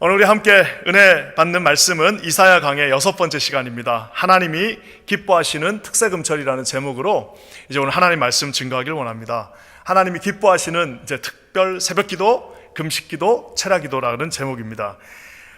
오늘 우리 함께 은혜 받는 말씀은 이사야 강의 6번째 시간입니다. 하나님이 기뻐하시는 특세금철이라는 제목으로 이제 오늘 하나님 말씀 증거하길 원합니다. 하나님이 기뻐하시는 이제 특별 새벽기도, 금식기도, 철야기도라는 제목입니다.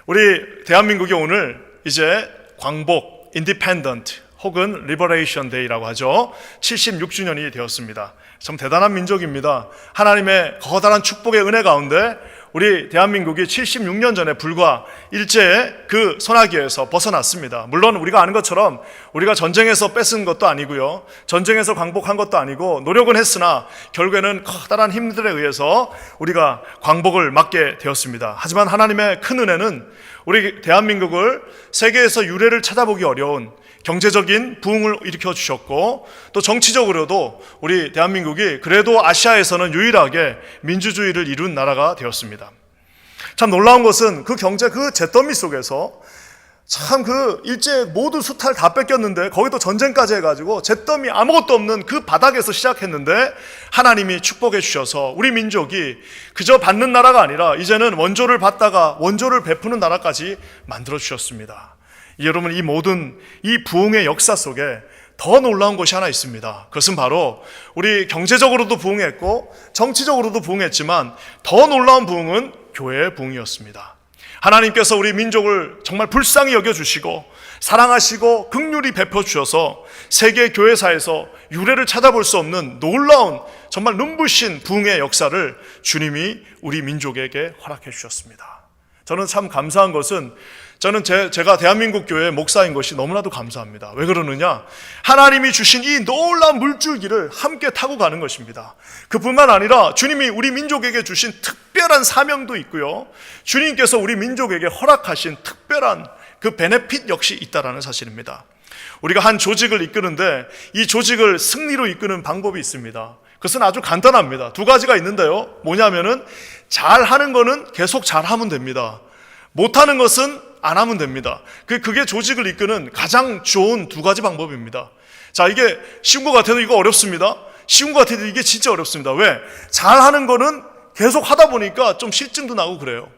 우리 대한민국이 오늘 이제 광복, 인디펜던트 혹은 리버레이션 데이라고 하죠. 76주년이 되었습니다. 참 대단한 민족입니다. 하나님의 거다란 축복의 은혜 가운데 우리 대한민국이 76년 전에 불과 일제의 그 소나기에서 벗어났습니다. 물론 우리가 아는 것처럼 우리가 전쟁에서 뺏은 것도 아니고요, 전쟁에서 광복한 것도 아니고 노력은 했으나 결국에는 커다란 힘들에 의해서 우리가 광복을 맞게 되었습니다. 하지만 하나님의 큰 은혜는 우리 대한민국을 세계에서 유례를 찾아보기 어려운 경제적인 부흥을 일으켜 주셨고, 또 정치적으로도 우리 대한민국이 그래도 아시아에서는 유일하게 민주주의를 이룬 나라가 되었습니다. 참 놀라운 것은 그 경제 그 잿더미 속에서 참 그 일제 모두 수탈 다 뺏겼는데 거기도 전쟁까지 해가지고 잿더미 아무것도 없는 그 바닥에서 시작했는데 하나님이 축복해 주셔서 우리 민족이 그저 받는 나라가 아니라 이제는 원조를 받다가 원조를 베푸는 나라까지 만들어 주셨습니다. 여러분, 이 모든 이 부흥의 역사 속에 더 놀라운 것이 하나 있습니다. 그것은 바로 우리 경제적으로도 부흥했고 정치적으로도 부흥했지만 더 놀라운 부흥은 교회의 부흥이었습니다. 하나님께서 우리 민족을 정말 불쌍히 여겨주시고 사랑하시고 긍휼히 베풀어 주셔서 세계 교회사에서 유례를 찾아볼 수 없는 놀라운 정말 눈부신 부흥의 역사를 주님이 우리 민족에게 허락해 주셨습니다. 저는 참 감사한 것은 제가 대한민국 교회 목사인 것이 너무나도 감사합니다. 왜 그러느냐? 하나님이 주신 이 놀라운 물줄기를 함께 타고 가는 것입니다. 그뿐만 아니라 주님이 우리 민족에게 주신 특별한 사명도 있고요, 주님께서 우리 민족에게 허락하신 특별한 그 베네핏 역시 있다라는 사실입니다. 우리가 한 조직을 이끄는데 이 조직을 승리로 이끄는 방법이 있습니다. 그것은 아주 간단합니다. 두 가지가 있는데요, 뭐냐면은 잘하는 거는 계속 잘하면 됩니다. 못하는 것은 안 하면 됩니다. 그게 조직을 이끄는 가장 좋은 두 가지 방법입니다. 자, 이게 쉬운 것 같아도 이거 어렵습니다. 쉬운 것 같아도 이게 진짜 어렵습니다. 왜? 잘하는 거는 계속 하다 보니까 좀 실증도 나고 그래요.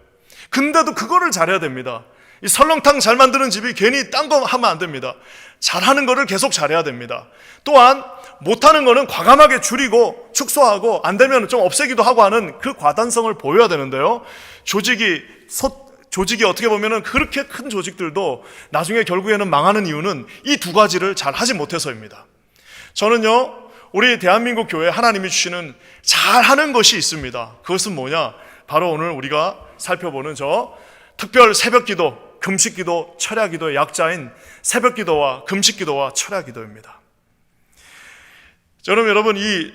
근데도 그거를 잘해야 됩니다. 이 설렁탕 잘 만드는 집이 괜히 딴 거 하면 안 됩니다. 잘하는 거를 계속 잘해야 됩니다. 또한 못하는 거는 과감하게 줄이고 축소하고 안 되면 좀 없애기도 하고 하는 그 과단성을 보여야 되는데요, 조직이 어떻게 보면은 그렇게 큰 조직들도 나중에 결국에는 망하는 이유는 이 두 가지를 잘 하지 못해서입니다. 저는요, 우리 대한민국 교회에 하나님이 주시는 잘하는 것이 있습니다. 그것은 뭐냐? 바로 오늘 우리가 살펴보는 저 특별 새벽기도, 금식기도, 철야기도의 약자인 새벽기도와 금식기도와 철야기도입니다. 여러분, 이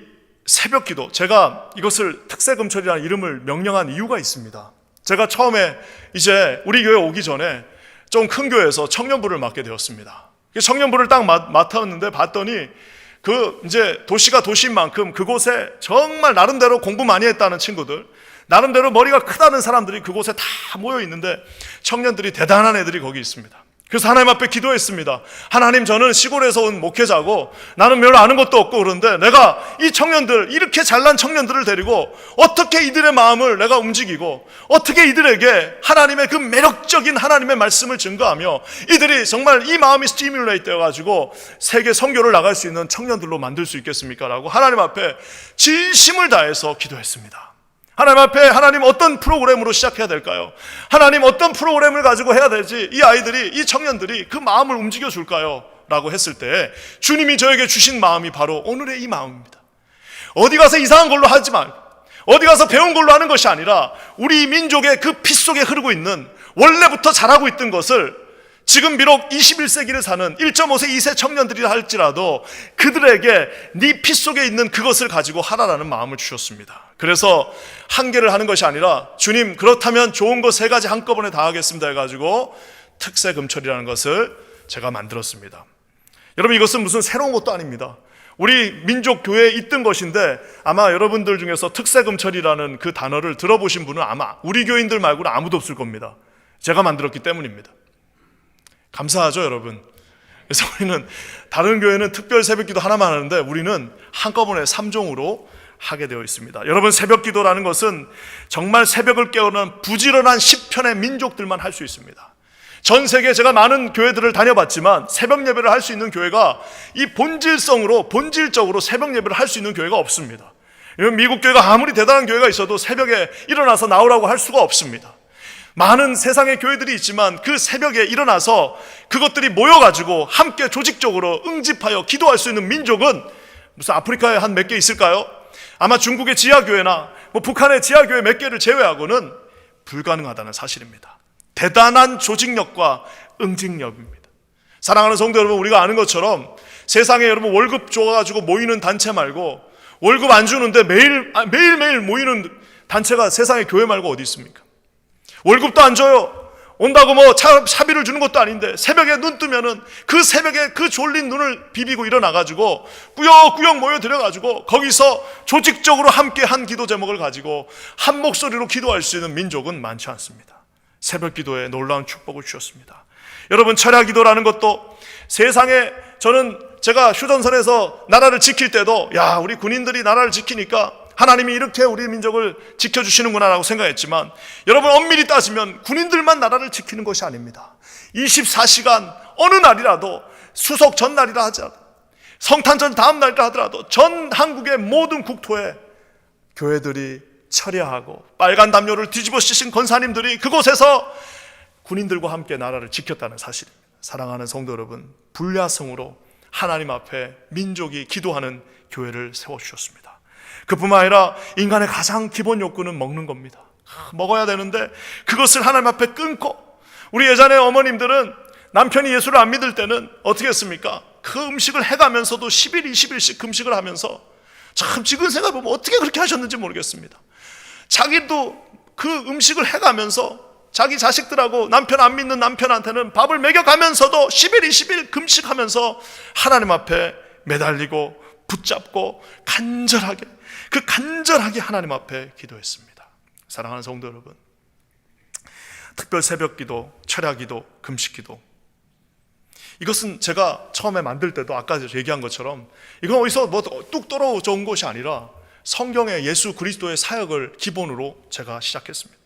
새벽기도, 제가 이것을 특세금철이라는 이름을 명령한 이유가 있습니다. 제가 처음에 이제 우리 교회 오기 전에 좀 큰 교회에서 청년부를 맡게 되었습니다. 청년부를 딱 맡았는데 봤더니 이제 도시가 도시인 만큼 그곳에 정말 나름대로 공부 많이 했다는 친구들, 나름대로 머리가 크다는 사람들이 그곳에 다 모여 있는데 청년들이 대단한 애들이 거기 있습니다. 그래서 하나님 앞에 기도했습니다. 하나님, 저는 시골에서 온 목회자고 나는 별로 아는 것도 없고 그런데 내가 이 청년들, 이렇게 잘난 청년들을 데리고 어떻게 이들의 마음을 내가 움직이고 어떻게 이들에게 하나님의 그 매력적인 하나님의 말씀을 증거하며 이들이 정말 이 마음이 스티뮬레이트 되어가지고 세계 선교를 나갈 수 있는 청년들로 만들 수 있겠습니까? 라고 하나님 앞에 진심을 다해서 기도했습니다. 하나님 앞에, 하나님 어떤 프로그램으로 시작해야 될까요? 하나님 어떤 프로그램을 가지고 해야 되지 이 아이들이, 이 청년들이 그 마음을 움직여 줄까요? 라고 했을 때 주님이 저에게 주신 마음이 바로 오늘의 이 마음입니다. 어디 가서 이상한 걸로 하지 말고, 어디 가서 배운 걸로 하는 것이 아니라 우리 민족의 그 피 속에 흐르고 있는, 원래부터 잘하고 있던 것을 지금 비록 21세기를 사는 1.5세, 2세 청년들이라 할지라도 그들에게 네 피 속에 있는 그것을 가지고 하라라는 마음을 주셨습니다. 그래서 한 개를 하는 것이 아니라 주님, 그렇다면 좋은 거 3가지 한꺼번에 다 하겠습니다 해가지고 특세금철이라는 것을 제가 만들었습니다. 여러분, 이것은 무슨 새로운 것도 아닙니다. 우리 민족 교회에 있던 것인데 아마 여러분들 중에서 특세금철이라는 그 단어를 들어보신 분은 아마 우리 교인들 말고는 아무도 없을 겁니다. 제가 만들었기 때문입니다. 감사하죠, 여러분? 그래서 우리는 다른 교회는 특별 새벽기도 하나만 하는데 우리는 한꺼번에 3종으로 하게 되어 있습니다. 여러분, 새벽 기도라는 것은 정말 새벽을 깨우는 부지런한 10편의 민족들만 할 수 있습니다. 전 세계 제가 많은 교회들을 다녀봤지만 새벽 예배를 할 수 있는 교회가 이 본질적으로 새벽 예배를 할 수 있는 교회가 없습니다. 미국 교회가 아무리 대단한 교회가 있어도 새벽에 일어나서 나오라고 할 수가 없습니다. 많은 세상의 교회들이 있지만 그 새벽에 일어나서 그것들이 모여가지고 함께 조직적으로 응집하여 기도할 수 있는 민족은 무슨 아프리카에 한 몇 개 있을까요? 아마 중국의 지하교회나 북한의 지하교회 몇 개를 제외하고는 불가능하다는 사실입니다. 대단한 조직력과 응집력입니다. 사랑하는 성도 여러분, 우리가 아는 것처럼 세상에 여러분 월급 줘가지고 모이는 단체 말고 월급 안 주는데 매일매일 모이는 단체가 세상에 교회 말고 어디 있습니까? 월급도 안 줘요. 온다고 차비를 주는 것도 아닌데 새벽에 눈 뜨면은 그 새벽에 그 졸린 눈을 비비고 일어나가지고 꾸역꾸역 모여들어가지고 거기서 조직적으로 함께 한 기도 제목을 가지고 한 목소리로 기도할 수 있는 민족은 많지 않습니다. 새벽 기도에 놀라운 축복을 주셨습니다. 여러분, 철야 기도라는 것도 세상에 제가 휴전선에서 나라를 지킬 때도 우리 군인들이 나라를 지키니까 하나님이 이렇게 우리 민족을 지켜주시는구나 라고 생각했지만, 여러분, 엄밀히 따지면 군인들만 나라를 지키는 것이 아닙니다. 24시간 어느 날이라도 수석 전날이라 하더라도 성탄절 다음 날이라 하더라도 전 한국의 모든 국토에 교회들이 철야하고 빨간 담요를 뒤집어 씌신 권사님들이 그곳에서 군인들과 함께 나라를 지켰다는 사실입니다. 사랑하는 성도 여러분, 불야성으로 하나님 앞에 민족이 기도하는 교회를 세워주셨습니다. 그뿐만 아니라 인간의 가장 기본 욕구는 먹는 겁니다. 먹어야 되는데 그것을 하나님 앞에 끊고, 우리 예전에 어머님들은 남편이 예수를 안 믿을 때는 어떻게 했습니까? 그 음식을 해가면서도 10일, 20일씩 금식을 하면서, 참 지금 생각해보면 어떻게 그렇게 하셨는지 모르겠습니다. 자기도 그 음식을 해가면서 자기 자식들하고 남편 안 믿는 남편한테는 밥을 먹여가면서도 10일, 20일 금식하면서 하나님 앞에 매달리고 붙잡고 간절하게 하나님 앞에 기도했습니다. 사랑하는 성도 여러분, 특별 새벽 기도, 철야 기도, 금식 기도, 이것은 제가 처음에 만들 때도 아까 얘기한 것처럼 이건 어디서 뚝 떨어져온 것이 아니라 성경의 예수 그리스도의 사역을 기본으로 제가 시작했습니다.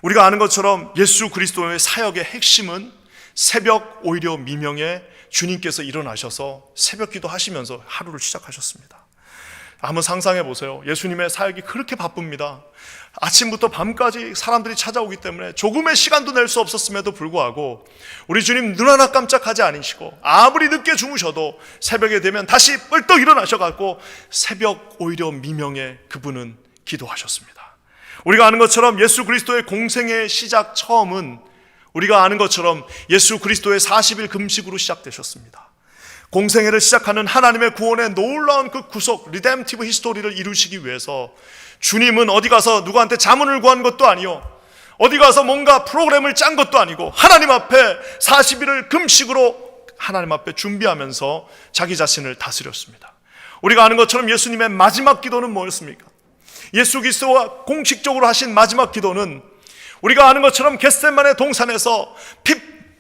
우리가 아는 것처럼 예수 그리스도의 사역의 핵심은 새벽 오히려 미명에 주님께서 일어나셔서 새벽 기도 하시면서 하루를 시작하셨습니다. 한번 상상해 보세요. 예수님의 사역이 그렇게 바쁩니다. 아침부터 밤까지 사람들이 찾아오기 때문에 조금의 시간도 낼 수 없었음에도 불구하고 우리 주님 눈 하나 깜짝하지 않으시고 아무리 늦게 주무셔도 새벽에 되면 다시 뻘떡 일어나셔갖고 새벽 오히려 미명에 그분은 기도하셨습니다. 우리가 아는 것처럼 예수 그리스도의 공생의 시작 처음은 우리가 아는 것처럼 예수 그리스도의 40일 금식으로 시작되셨습니다. 공생애를 시작하는 하나님의 구원의 놀라운 그 구속, 리뎀티브 히스토리를 이루시기 위해서 주님은 어디 가서 누구한테 자문을 구한 것도 아니요, 어디 가서 뭔가 프로그램을 짠 것도 아니고 하나님 앞에 40일을 금식으로 하나님 앞에 준비하면서 자기 자신을 다스렸습니다. 우리가 아는 것처럼 예수님의 마지막 기도는 뭐였습니까? 예수 그리스도와 공식적으로 하신 마지막 기도는 우리가 아는 것처럼 겟세마네 동산에서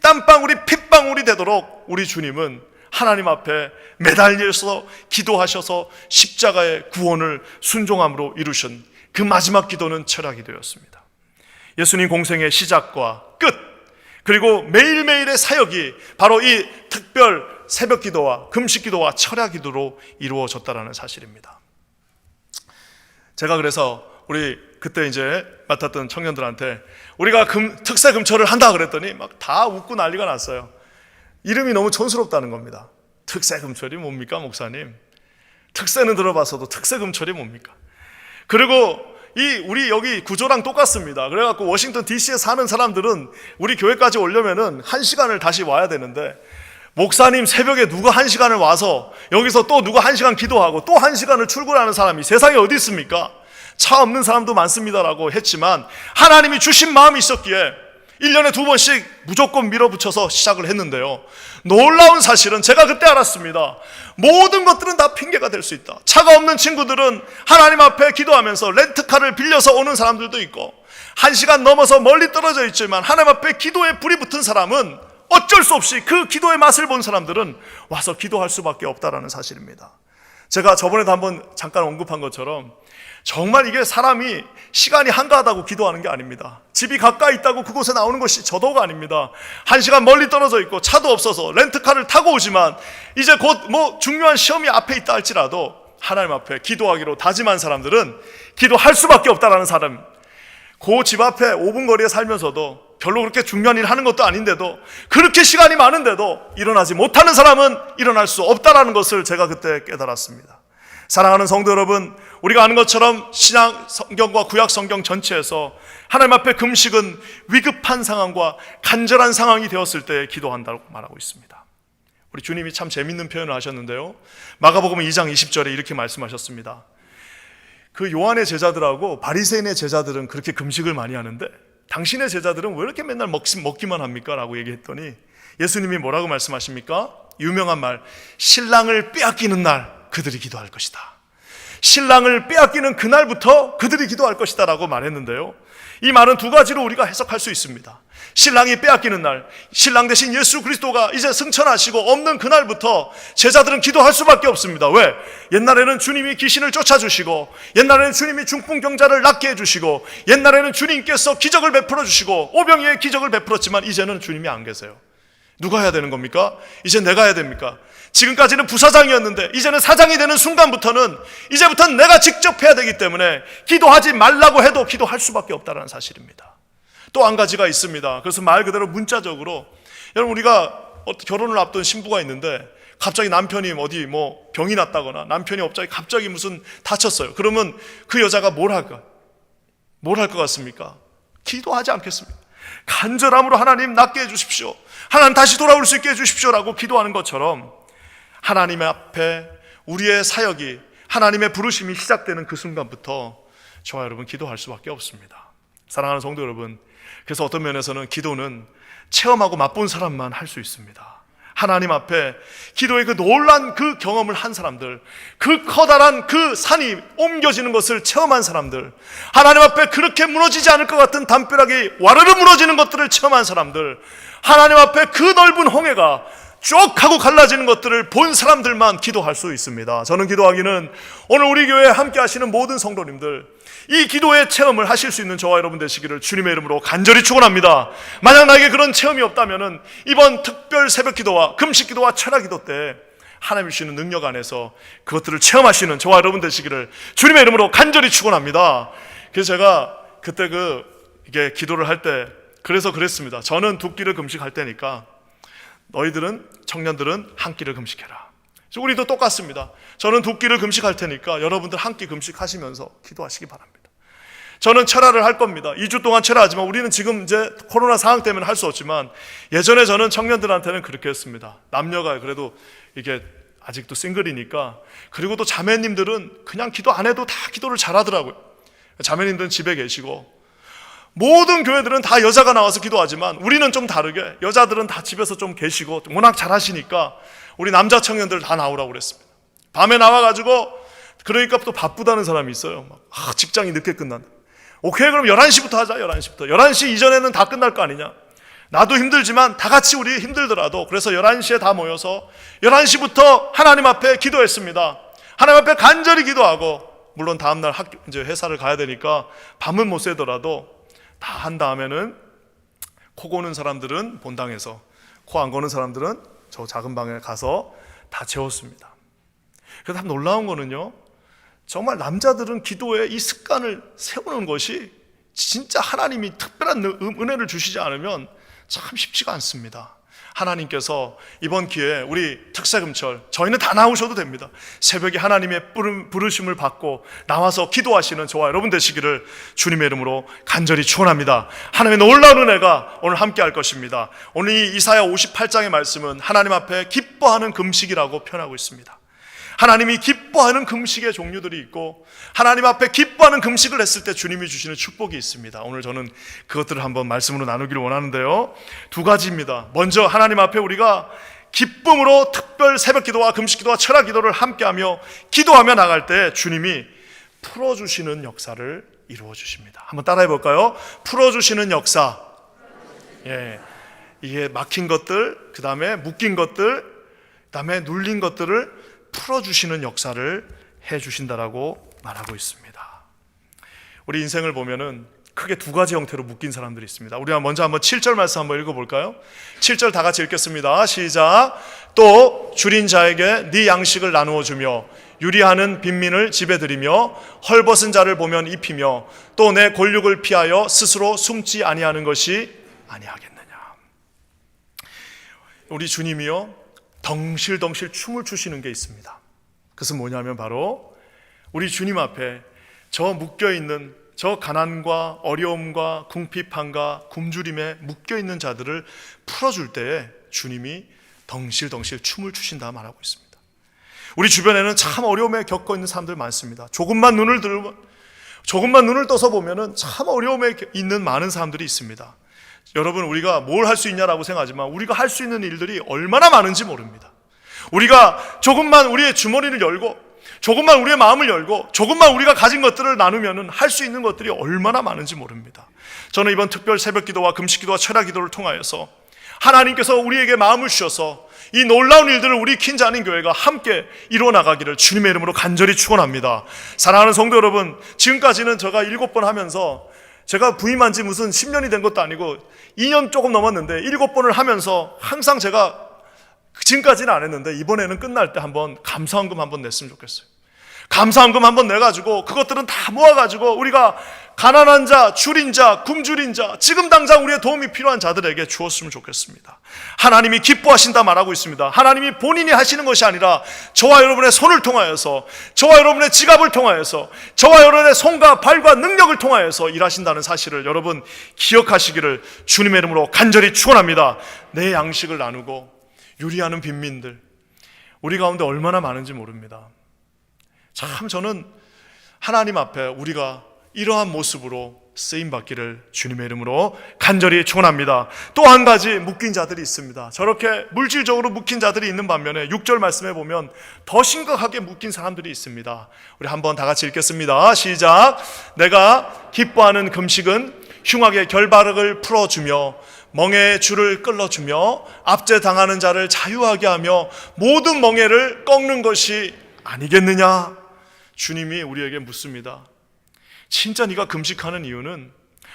땀방울이 핏방울이 되도록 우리 주님은 하나님 앞에 매달려서 기도하셔서 십자가의 구원을 순종함으로 이루신 그 마지막 기도는 철야 기도였습니다. 예수님 공생의 시작과 끝, 그리고 매일매일의 사역이 바로 이 특별 새벽 기도와 금식 기도와 철야 기도로 이루어졌다는 사실입니다. 제가 그래서 우리 그때 이제 맡았던 청년들한테 우리가 특세 금철을 한다 그랬더니 막 다 웃고 난리가 났어요. 이름이 너무 촌스럽다는 겁니다. 특세 금철이 뭡니까, 목사님? 특세는 들어봤어도 특세 금철이 뭡니까? 그리고 우리 여기 구조랑 똑같습니다. 그래갖고 워싱턴 DC에 사는 사람들은 우리 교회까지 오려면은 1시간을 다시 와야 되는데, 목사님 새벽에 누가 1시간을 와서 여기서 또 누가 1시간 기도하고 또 1시간을 출근하는 사람이 세상에 어디 있습니까? 차 없는 사람도 많습니다라고 했지만 하나님이 주신 마음이 있었기에 1년에 2번씩 무조건 밀어붙여서 시작을 했는데요, 놀라운 사실은 제가 그때 알았습니다. 모든 것들은 다 핑계가 될 수 있다. 차가 없는 친구들은 하나님 앞에 기도하면서 렌트카를 빌려서 오는 사람들도 있고, 1시간 넘어서 멀리 떨어져 있지만 하나님 앞에 기도에 불이 붙은 사람은 어쩔 수 없이 그 기도의 맛을 본 사람들은 와서 기도할 수밖에 없다라는 사실입니다. 제가 저번에도 한번 잠깐 언급한 것처럼 정말 이게 사람이 시간이 한가하다고 기도하는 게 아닙니다. 집이 가까이 있다고 그곳에 나오는 것이 저도가 아닙니다. 1시간 멀리 떨어져 있고 차도 없어서 렌트카를 타고 오지만 이제 곧 중요한 시험이 앞에 있다 할지라도 하나님 앞에 기도하기로 다짐한 사람들은 기도할 수밖에 없다라는 사람, 그 집 앞에 5분 거리에 살면서도 별로 그렇게 중요한 일 하는 것도 아닌데도 그렇게 시간이 많은데도 일어나지 못하는 사람은 일어날 수 없다라는 것을 제가 그때 깨달았습니다. 사랑하는 성도 여러분, 우리가 아는 것처럼 신약 성경과 구약 성경 전체에서 하나님 앞에 금식은 위급한 상황과 간절한 상황이 되었을 때 기도한다고 말하고 있습니다. 우리 주님이 참 재밌는 표현을 하셨는데요, 마가복음 2장 20절에 이렇게 말씀하셨습니다. 그 요한의 제자들하고 바리새인의 제자들은 그렇게 금식을 많이 하는데 당신의 제자들은 왜 이렇게 맨날 먹기만 합니까? 라고 얘기했더니 예수님이 뭐라고 말씀하십니까? 유명한 말, 신랑을 빼앗기는 날 그들이 기도할 것이다. 신랑을 빼앗기는 그날부터 그들이 기도할 것이다 라고 말했는데요, 이 말은 두 가지로 우리가 해석할 수 있습니다. 신랑이 빼앗기는 날, 신랑 대신 예수 그리스도가 이제 승천하시고 없는 그날부터 제자들은 기도할 수밖에 없습니다. 왜? 옛날에는 주님이 귀신을 쫓아주시고, 옛날에는 주님이 중풍병자를 낫게 해주시고, 옛날에는 주님께서 기적을 베풀어 주시고 오병이의 기적을 베풀었지만 이제는 주님이 안 계세요. 누가 해야 되는 겁니까? 이제 내가 해야 됩니까? 지금까지는 부사장이었는데 이제는 사장이 되는 순간부터는 이제부터는 내가 직접 해야 되기 때문에 기도하지 말라고 해도 기도할 수밖에 없다는 사실입니다. 또 한 가지가 있습니다. 그래서 말 그대로 문자적으로, 여러분 우리가 결혼을 앞둔 신부가 있는데 갑자기 남편이 어디 병이 났다거나 남편이 갑자기 무슨 다쳤어요. 그러면 그 여자가 뭘 할 것 같습니까? 기도하지 않겠습니까? 간절함으로 하나님 낫게 해주십시오, 하나님 다시 돌아올 수 있게 해주십시오 라고 기도하는 것처럼 하나님 앞에 우리의 사역이, 하나님의 부르심이 시작되는 그 순간부터 저와 여러분 기도할 수밖에 없습니다. 사랑하는 성도 여러분, 그래서 어떤 면에서는 기도는 체험하고 맛본 사람만 할 수 있습니다. 하나님 앞에 기도의 그 놀란 그 경험을 한 사람들, 그 커다란 그 산이 옮겨지는 것을 체험한 사람들, 하나님 앞에 그렇게 무너지지 않을 것 같은 담벼락이 와르르 무너지는 것들을 체험한 사람들, 하나님 앞에 그 넓은 홍해가 쭉 하고 갈라지는 것들을 본 사람들만 기도할 수 있습니다. 저는 기도하기는 오늘 우리 교회에 함께 하시는 모든 성도님들, 이 기도의 체험을 하실 수 있는 저와 여러분 되시기를 주님의 이름으로 간절히 축원합니다. 만약 나에게 그런 체험이 없다면 이번 특별 새벽 기도와 금식 기도와 철학 기도 때 하나님 주시는 능력 안에서 그것들을 체험하시는 저와 여러분 되시기를 주님의 이름으로 간절히 축원합니다. 그래서 제가 그때 이게 기도를 할 때 그래서 그랬습니다. 저는 2끼를 금식할 때니까 너희들은, 청년들은 한 끼를 금식해라. 우리도 똑같습니다. 저는 2끼를 금식할 테니까 여러분들 한 끼 금식하시면서 기도하시기 바랍니다. 저는 철야를 할 겁니다. 2주 동안 철야하지만 우리는 지금 이제 코로나 상황 때문에 할 수 없지만 예전에 저는 청년들한테는 그렇게 했습니다. 남녀가 그래도 이게 아직도 싱글이니까, 그리고 또 자매님들은 그냥 기도 안 해도 다 기도를 잘하더라고요. 자매님들은 집에 계시고 모든 교회들은 다 여자가 나와서 기도하지만 우리는 좀 다르게 여자들은 다 집에서 좀 계시고 워낙 잘하시니까 우리 남자 청년들 다 나오라고 그랬습니다. 밤에 나와가지고, 그러니까 또 바쁘다는 사람이 있어요. 직장이 늦게 끝난다. 오케이, 그럼 11시부터 하자. 11시 이전에는 다 끝날 거 아니냐. 나도 힘들지만 다 같이 우리 힘들더라도, 그래서 11시에 다 모여서 11시부터 하나님 앞에 기도했습니다. 하나님 앞에 간절히 기도하고, 물론 다음날 이제 회사를 가야 되니까 밤은 못 새더라도 다 한 다음에는 코 고는 사람들은 본당에서, 코 안 고는 사람들은 저 작은 방에 가서 다 재웠습니다. 그래서 참 놀라운 거는요, 정말 남자들은 기도에 이 습관을 세우는 것이 진짜 하나님이 특별한 은혜를 주시지 않으면 참 쉽지가 않습니다. 하나님께서 이번 기회에 우리 특세금철, 저희는 다 나오셔도 됩니다. 새벽에 하나님의 부르심을 받고 나와서 기도하시는 저와 여러분 되시기를 주님의 이름으로 간절히 축원합니다. 하나님의 놀라운 은혜가 오늘 함께 할 것입니다. 오늘 이 이사야 58장의 말씀은 하나님 앞에 기뻐하는 금식이라고 표현하고 있습니다. 하나님이 기뻐하는 금식의 종류들이 있고, 하나님 앞에 기뻐하는 금식을 했을 때 주님이 주시는 축복이 있습니다. 오늘 저는 그것들을 한번 말씀으로 나누기를 원하는데요, 2가지입니다. 먼저 하나님 앞에 우리가 기쁨으로 특별 새벽 기도와 금식 기도와 철학 기도를 함께하며 기도하며 나갈 때 주님이 풀어주시는 역사를 이루어 주십니다. 한번 따라해 볼까요? 풀어주시는 역사. 이게 막힌 것들, 그 다음에 묶인 것들, 그 다음에 눌린 것들을 풀어주시는 역사를 해주신다라고 말하고 있습니다. 우리 인생을 보면은 크게 두 가지 형태로 묶인 사람들이 있습니다. 우리가 먼저 한번 7절 말씀 한번 읽어볼까요? 7절 다 같이 읽겠습니다. 시작. 또 줄인 자에게 네 양식을 나누어 주며 유리하는 빈민을 집에 들이며 헐벗은 자를 보면 입히며 또 내 골육을 피하여 스스로 숨지 아니하는 것이 아니하겠느냐. 우리 주님이요 덩실덩실 춤을 추시는 게 있습니다. 그것은 뭐냐면 바로 우리 주님 앞에 저 묶여있는 저 가난과 어려움과 궁핍함과 굶주림에 묶여있는 자들을 풀어줄 때에 주님이 덩실덩실 춤을 추신다 말하고 있습니다. 우리 주변에는 참 어려움에 겪고 있는 사람들 많습니다. 조금만 눈을 떠서 보면은 참 어려움에 있는 많은 사람들이 있습니다. 여러분, 우리가 뭘 할 수 있냐라고 생각하지만 우리가 할 수 있는 일들이 얼마나 많은지 모릅니다. 우리가 조금만 우리의 주머니를 열고 조금만 우리의 마음을 열고 조금만 우리가 가진 것들을 나누면 할 수 있는 것들이 얼마나 많은지 모릅니다. 저는 이번 특별 새벽기도와 금식기도와 철야기도를 통하여서 하나님께서 우리에게 마음을 주셔서 이 놀라운 일들을 우리 킨자님 교회가 함께 이루어 나가기를 주님의 이름으로 간절히 축원합니다. 사랑하는 성도 여러분, 지금까지는 제가 7번 하면서 제가 부임한 지 무슨 10년이 된 것도 아니고 2년 조금 넘었는데 7번을 하면서 항상 제가 지금까지는 안 했는데 이번에는 끝날 때 한번 감사헌금 한번 냈으면 좋겠어요. 감사헌금 한번 내가지고 그것들은 다 모아가지고 우리가 가난한 자, 줄인 자, 굶주린 자, 지금 당장 우리의 도움이 필요한 자들에게 주었으면 좋겠습니다. 하나님이 기뻐하신다 말하고 있습니다. 하나님이 본인이 하시는 것이 아니라 저와 여러분의 손을 통하여서, 저와 여러분의 지갑을 통하여서, 저와 여러분의 손과 발과 능력을 통하여서 일하신다는 사실을 여러분 기억하시기를 주님의 이름으로 간절히 축원합니다. 내 양식을 나누고 유리하는 빈민들, 우리 가운데 얼마나 많은지 모릅니다. 참 저는 하나님 앞에 우리가 이러한 모습으로 쓰임받기를 주님의 이름으로 간절히 축원합니다. 또 한 가지 묶인 자들이 있습니다. 저렇게 물질적으로 묶인 자들이 있는 반면에 6절 말씀에 보면 더 심각하게 묶인 사람들이 있습니다. 우리 한번 다 같이 읽겠습니다. 시작. 내가 기뻐하는 금식은 흉악의 결박을 풀어주며 멍에의 줄을 끌어주며 압제당하는 자를 자유하게 하며 모든 멍에를 꺾는 것이 아니겠느냐. 주님이 우리에게 묻습니다. 진짜 네가 금식하는 이유는,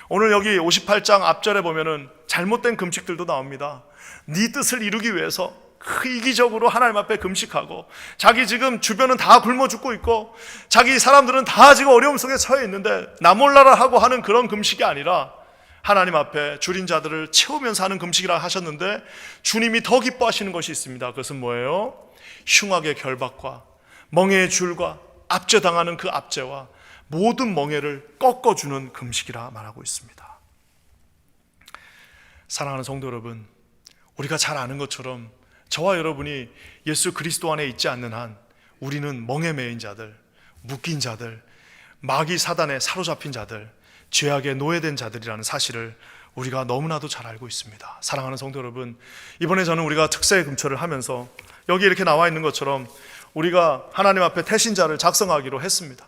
오늘 여기 58장 앞절에 보면은 잘못된 금식들도 나옵니다. 네 뜻을 이루기 위해서 이기적으로 하나님 앞에 금식하고, 자기 지금 주변은 다 굶어 죽고 있고 자기 사람들은 다 지금 어려움 속에 처해 있는데 나 몰라라 하고 하는 그런 금식이 아니라 하나님 앞에 줄인 자들을 채우면서 하는 금식이라 하셨는데, 주님이 더 기뻐하시는 것이 있습니다. 그것은 뭐예요? 흉악의 결박과 멍에의 줄과 압제당하는 그 압제와 모든 멍에를 꺾어주는 금식이라 말하고 있습니다. 사랑하는 성도 여러분, 우리가 잘 아는 것처럼 저와 여러분이 예수 그리스도 안에 있지 않는 한 우리는 멍에 매인 자들, 묶인 자들, 마귀 사단에 사로잡힌 자들, 죄악에 노예된 자들이라는 사실을 우리가 너무나도 잘 알고 있습니다. 사랑하는 성도 여러분, 이번에 저는 우리가 특세 금철을 하면서 여기 이렇게 나와 있는 것처럼 우리가 하나님 앞에 태신자를 작성하기로 했습니다.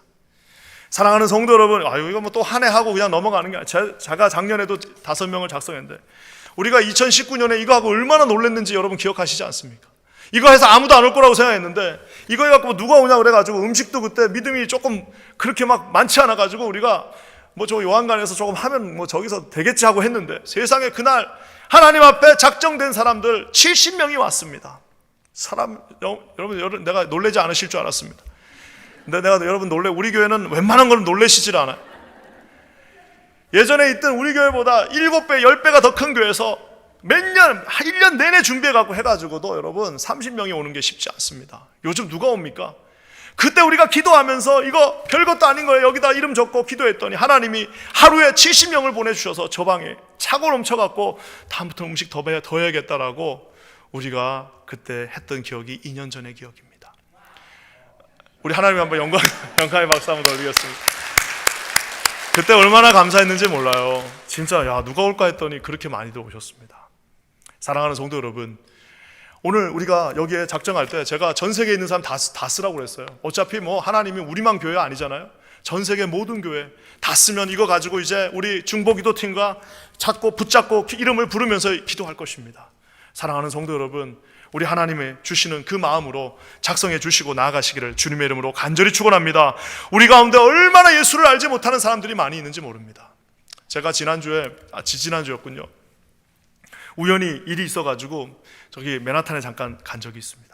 사랑하는 성도 여러분, 이거 뭐 또 한 해 하고 그냥 넘어가는 게 아니라 제가 작년에도 5명을 작성했는데 우리가 2019년에 이거 하고 얼마나 놀랐는지 여러분 기억하시지 않습니까? 이거 해서 아무도 안 올 거라고 생각했는데 이거 해갖고 누가 오냐 그래가지고 음식도 그때 믿음이 조금 그렇게 막 많지 않아가지고 우리가 뭐 저 요한관에서 조금 하면 뭐 저기서 되겠지 하고 했는데 세상에 그날 하나님 앞에 작정된 사람들 70명이 왔습니다. 여러분 내가 놀라지 않으실 줄 알았습니다. 근데 내가 여러분 우리 교회는 웬만한 걸 놀라시질 않아요. 예전에 있던 우리 교회보다 7배, 10배가 더 큰 교회에서 몇 년, 1년 내내 준비해갖고 해가지고도 여러분 30명이 오는 게 쉽지 않습니다. 요즘 누가 옵니까? 그때 우리가 기도하면서 이거 별것도 아닌 거예요. 여기다 이름 적고 기도했더니 하나님이 하루에 70명을 보내주셔서 저 방에 차고 넘쳐갖고 다음부터 음식 더 해야겠다라고 우리가 그때 했던 기억이 2년 전의 기억입니다. 우리 하나님 한번 영광의 박수 한번 올리겠습니다. 그때 얼마나 감사했는지 몰라요. 진짜 누가 올까 했더니 그렇게 많이들 오셨습니다. 사랑하는 성도 여러분, 오늘 우리가 여기에 작정할 때 제가 전 세계에 있는 사람 다 쓰라고 그랬어요. 어차피 뭐 하나님이 우리만 교회 아니잖아요. 전 세계 모든 교회 다 쓰면 이거 가지고 이제 우리 중보기도팀과 붙잡고 이름을 부르면서 기도할 것입니다. 사랑하는 성도 여러분, 우리 하나님의 주시는 그 마음으로 작성해 주시고 나아가시기를 주님의 이름으로 간절히 축원합니다. 우리 가운데 얼마나 예수를 알지 못하는 사람들이 많이 있는지 모릅니다. 제가 지지난주였군요. 우연히 일이 있어가지고 저기 맨하탄에 잠깐 간 적이 있습니다.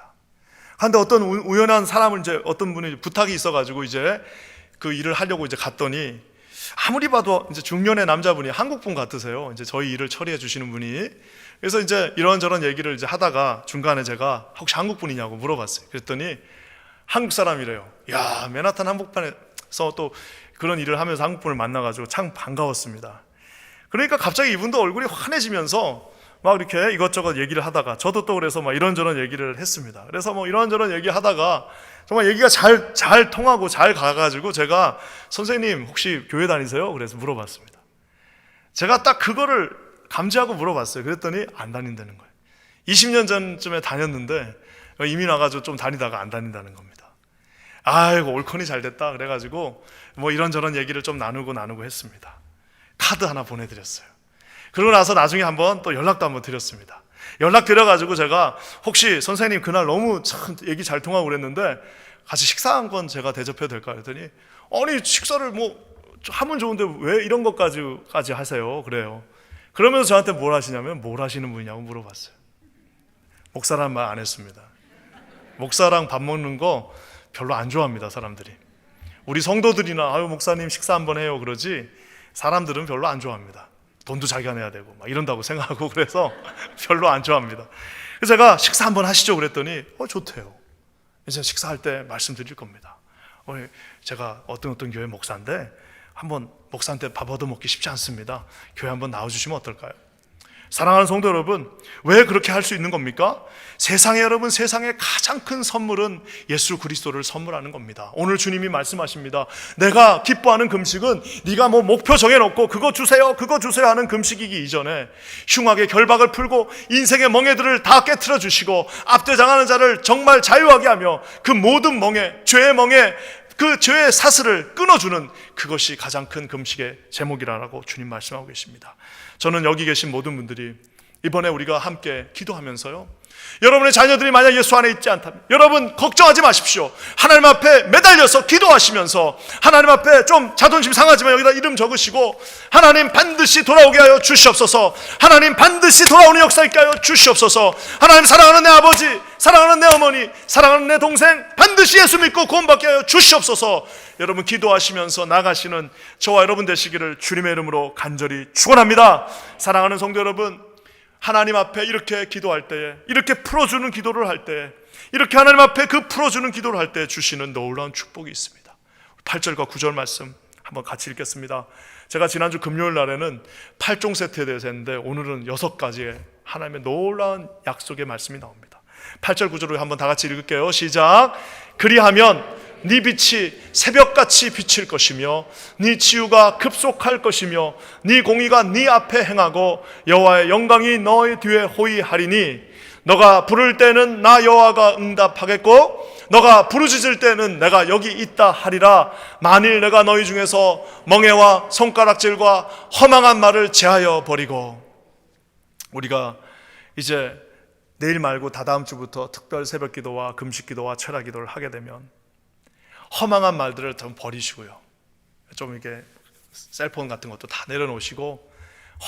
그런데 어떤 우연한 사람을 이제 어떤 분이 부탁이 있어가지고 이제 그 일을 하려고 이제 갔더니 아무리 봐도 이제 중년의 남자분이 한국분 같으세요. 이제 저희 일을 처리해 주시는 분이. 그래서 이제 이런저런 얘기를 이제 하다가 중간에 제가 혹시 한국분이냐고 물어봤어요. 그랬더니 한국 사람이래요. 야, 맨하탄 한복판에서 또 그런 일을 하면서 한국분을 만나가지고 참 반가웠습니다. 그러니까 갑자기 이분도 얼굴이 환해지면서 막 이렇게 이것저것 얘기를 하다가 저도 또 그래서 막 이런저런 얘기를 했습니다. 그래서 뭐 이런저런 얘기 하다가 정말 얘기가 잘 통하고 잘 가가지고 제가 선생님 혹시 교회 다니세요? 그래서 물어봤습니다. 제가 딱 그거를 감지하고 물어봤어요. 그랬더니 안 다닌다는 거예요. 20년 전쯤에 다녔는데 이민 와가지고 좀 다니다가 안 다닌다는 겁니다. 아이고 옳거니 잘 됐다 그래가지고 뭐 이런저런 얘기를 좀 나누고 했습니다. 카드 하나 보내드렸어요. 그러고 나서 나중에 한번 또 연락도 한번 드렸습니다. 연락 드려가지고 제가 혹시 선생님 그날 너무 참 얘기 잘 통하고 그랬는데 같이 식사 한 건 제가 대접해도 될까요? 그랬더니 아니 식사를 뭐 하면 좋은데 왜 이런 것까지 하세요? 그래요. 그러면서 저한테 뭘 하시냐면 뭘 하시는 분이냐고 물어봤어요. 목사란 말 안 했습니다. 목사랑 밥 먹는 거 별로 안 좋아합니다, 사람들이. 우리 성도들이나 아유 목사님 식사 한번 해요 그러지 사람들은 별로 안 좋아합니다. 돈도 자기가 내야 되고 막 이런다고 생각하고 그래서 별로 안 좋아합니다. 그래서 제가 식사 한번 하시죠 그랬더니 좋대요. 이제 식사할 때 말씀드릴 겁니다. 제가 어떤 교회 목사인데 한번 목사한테 밥 얻어먹기 쉽지 않습니다. 교회 한번 나와주시면 어떨까요? 사랑하는 성도 여러분, 왜 그렇게 할 수 있는 겁니까? 여러분 세상의 가장 큰 선물은 예수 그리스도를 선물하는 겁니다. 오늘 주님이 말씀하십니다. 내가 기뻐하는 금식은 네가 뭐 목표 정해놓고 그거 주세요 하는 금식이기 이전에 흉악의 결박을 풀고 인생의 멍에들을 다 깨트려 주시고 앞대장하는 자를 정말 자유하게 하며 그 모든 멍에, 죄의 멍에 그 죄의 사슬을 끊어주는 그것이 가장 큰 금식의 제목이라고 주님 말씀하고 계십니다. 저는 여기 계신 모든 분들이 이번에 우리가 함께 기도하면서요, 여러분의 자녀들이 만약 예수 안에 있지 않다면 여러분 걱정하지 마십시오. 하나님 앞에 매달려서 기도하시면서 하나님 앞에 좀 자존심 상하지만 여기다 이름 적으시고 하나님 반드시 돌아오게 하여 주시옵소서. 하나님 반드시 돌아오는 역사 있게 하여 주시옵소서. 하나님 사랑하는 내 아버지, 사랑하는 내 어머니, 사랑하는 내 동생 반드시 예수 믿고 구원받게 하여 주시옵소서. 여러분 기도하시면서 나가시는 저와 여러분 되시기를 주님의 이름으로 간절히 축원합니다. 사랑하는 성도 여러분, 하나님 앞에 이렇게 기도할 때에, 이렇게 풀어주는 기도를 할 때, 이렇게 하나님 앞에 그 풀어주는 기도를 할 때 주시는 놀라운 축복이 있습니다. 8절과 9절 말씀 한번 같이 읽겠습니다. 제가 지난주 금요일 날에는 8종 세트에 대해서 했는데 오늘은 6가지의 하나님의 놀라운 약속의 말씀이 나옵니다. 8절 9절을 한번 다 같이 읽을게요. 시작. 그리하면 네 빛이 새벽같이 비칠 것이며 네 치유가 급속할 것이며 네 공의가 네 앞에 행하고 여호와의 영광이 너의 뒤에 호위하리니 너가 부를 때는 나 여호와가 응답하겠고 너가 부르짖을 때는 내가 여기 있다 하리라. 만일 내가 너희 중에서 멍에와 손가락질과 허망한 말을 제하여 버리고, 우리가 이제 내일 말고 다다음 주부터 특별 새벽 기도와 금식 기도와 철야 기도를 하게 되면 허망한 말들을 좀 버리시고요, 좀 이렇게 셀폰 같은 것도 다 내려놓으시고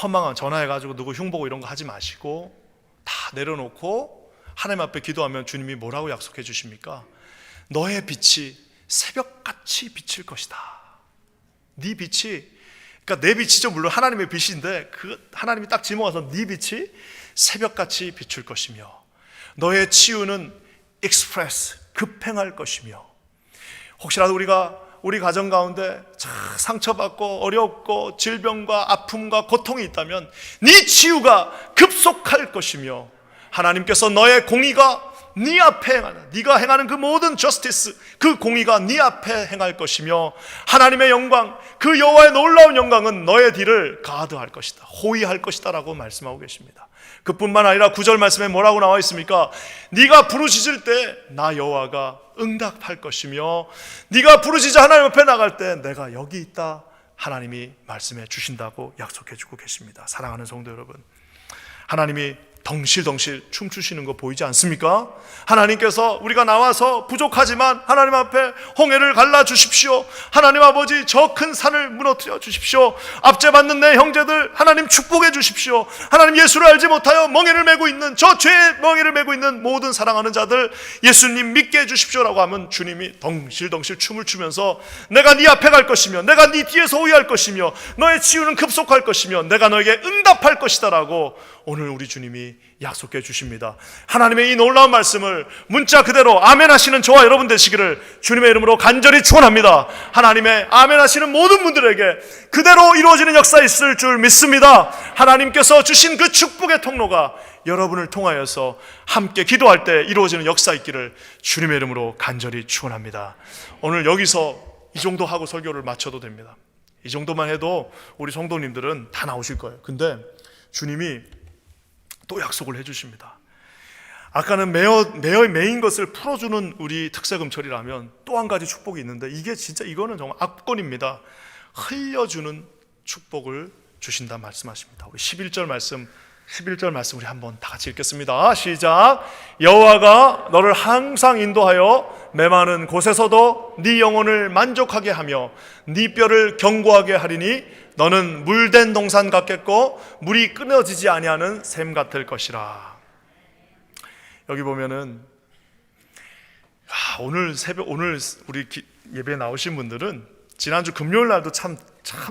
허망한 전화해가지고 누구 흉보고 이런 거 하지 마시고 다 내려놓고 하나님 앞에 기도하면 주님이 뭐라고 약속해 주십니까? 너의 빛이 새벽같이 비칠 것이다. 네 빛이, 그러니까 내 빛이죠. 물론 하나님의 빛인데 그 하나님이 딱 지목해서 네 빛이 새벽같이 비출 것이며 너의 치유는 익스프레스, 급행할 것이며, 혹시라도 우리 가정 가운데 상처받고 어렵고 질병과 아픔과 고통이 있다면 네 치유가 급속할 것이며 하나님께서 너의 공의가 네 앞에 행하는, 네가 행하는 그 모든 저스티스, 그 공의가 네 앞에 행할 것이며 하나님의 영광, 그 여호와의 놀라운 영광은 너의 뒤를 가드할 것이다, 호위할 것이다 라고 말씀하고 계십니다. 그뿐만 아니라 9절 말씀에 뭐라고 나와 있습니까? 네가 부르짖을 때 나 여호와가 응답할 것이며 네가 부르짖어 하나님 앞에 나갈 때 내가 여기 있다 하나님이 말씀해 주신다고 약속해 주고 계십니다. 사랑하는 성도 여러분, 하나님이 덩실덩실 춤추시는 거 보이지 않습니까? 하나님께서 우리가 나와서 부족하지만 하나님 앞에 홍해를 갈라 주십시오. 하나님 아버지 저 큰 산을 무너뜨려 주십시오. 압제받는 내 형제들 하나님 축복해 주십시오. 하나님 예수를 알지 못하여 멍에를 메고 있는 저 죄의 멍에를 메고 있는 모든 사랑하는 자들 예수님 믿게 해 주십시오라고 하면 주님이 덩실덩실 춤을 추면서 내가 네 앞에 갈 것이며 내가 네 뒤에서 호위할 것이며 너의 치유는 급속할 것이며 내가 너에게 응답할 것이다 라고 오늘 우리 주님이 약속해 주십니다. 하나님의 이 놀라운 말씀을 문자 그대로 아멘 하시는 저와 여러분 되시기를 주님의 이름으로 간절히 축원합니다. 하나님의 아멘 하시는 모든 분들에게 그대로 이루어지는 역사 있을 줄 믿습니다. 하나님께서 주신 그 축복의 통로가 여러분을 통하여서 함께 기도할 때 이루어지는 역사 있기를 주님의 이름으로 간절히 축원합니다. 오늘 여기서 이 정도 하고 설교를 마쳐도 됩니다. 이 정도만 해도 우리 성도님들은 다 나오실 거예요. 근데 주님이 또 약속을 해주십니다. 아까는 매인 것을 풀어주는 우리 특세금철이라면 또 한 가지 축복이 있는데 이게 진짜 이거는 정말 압권입니다. 흘려주는 축복을 주신다 말씀하십니다. 우리 11절 말씀 우리 한번 다 같이 읽겠습니다. 시작. 여호와가 너를 항상 인도하여 메마른 곳에서도 네 영혼을 만족하게 하며 네 뼈를 견고하게 하리니 너는 물된 동산 같겠고 물이 끊어지지 아니하는 샘 같을 것이라. 여기 보면은 오늘 우리 예배에 나오신 분들은 지난주 금요일 날도 참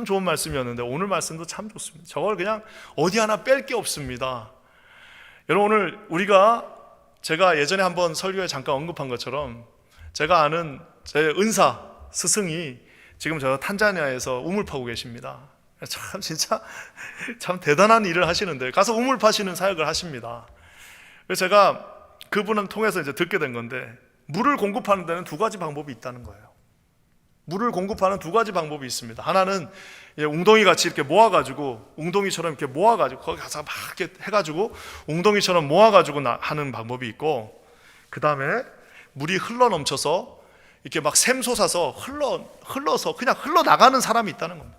좋은 말씀이었는데 오늘 말씀도 참 좋습니다. 저걸 그냥 어디 하나 뺄 게 없습니다. 여러분 오늘 제가 예전에 한번 설교에 잠깐 언급한 것처럼 제가 아는 제 은사 스승이 지금 저 탄자니아에서 우물 파고 계십니다. 참 대단한 일을 하시는데 가서 우물 파시는 사역을 하십니다. 그래서 제가 그분을 통해서 이제 듣게 된 건데 물을 공급하는 데는 두 가지 방법이 있다는 거예요. 물을 공급하는 두 가지 방법이 있습니다. 하나는 웅덩이 같이 이렇게 모아가지고 웅덩이처럼 이렇게 모아가지고 거기 가서 막 이렇게 해가지고 웅덩이처럼 모아가지고 하는 방법이 있고 그 다음에 물이 흘러 넘쳐서 이렇게 막 샘솟아서 흘러서 그냥 흘러나가는 사람이 있다는 겁니다.